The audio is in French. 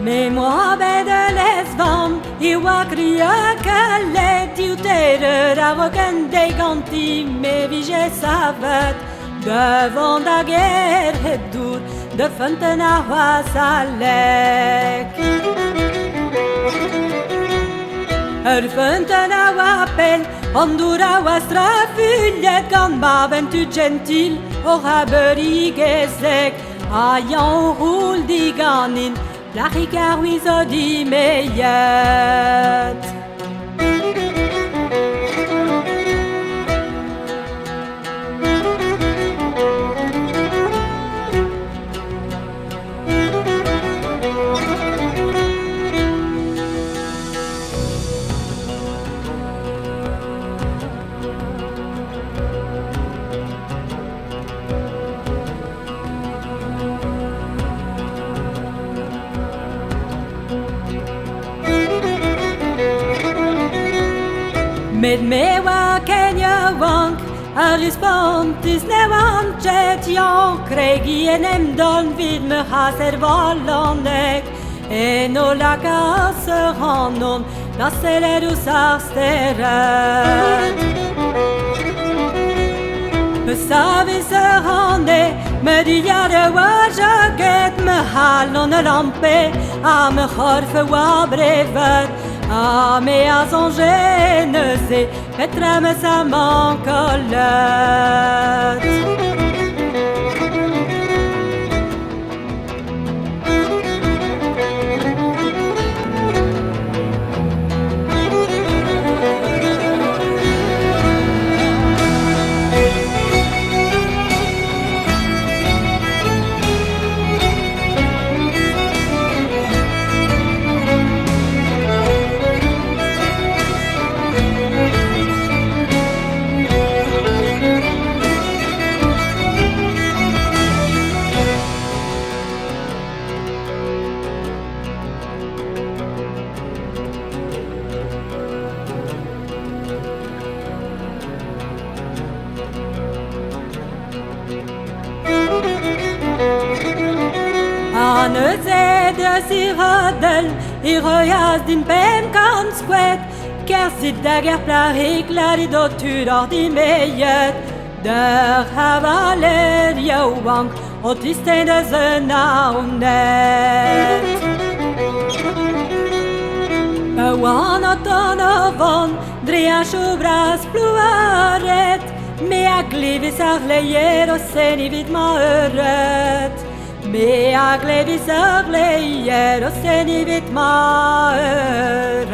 Mais moi, ben de lesvam, iwa cria qu'elle tiu terreur à rocken des ganti, mais vige savat, devant la guerre et dur, de Fontana wa salek. Fontana wa pel, Hondura wa strafullet, gan baben tu gentil, ora beri gesek, ayan roule di ganin, la ricaruizo di meyet. Med me wa Kenya wank, a respontis ne wan jet jan, kregi enem don vid me haser valanek, en o la kasse hanon, la selerus asteret. Besavis hane, me diare wa jaget, me halon lampe, a me harfe wa brevet, ah, mais à son genese, Petra me sa mancolette. Anne zede siradel, I röjas din pem kan squet, ker sit dager plarik larido tudor di mejet, der havaler jouwank, och tistende zönaunet. Bewan oton ovon, drea shubras pluaret, mea glivis arleier och sen I vid maöret. Mea glevis arleier och sen I vid maöret.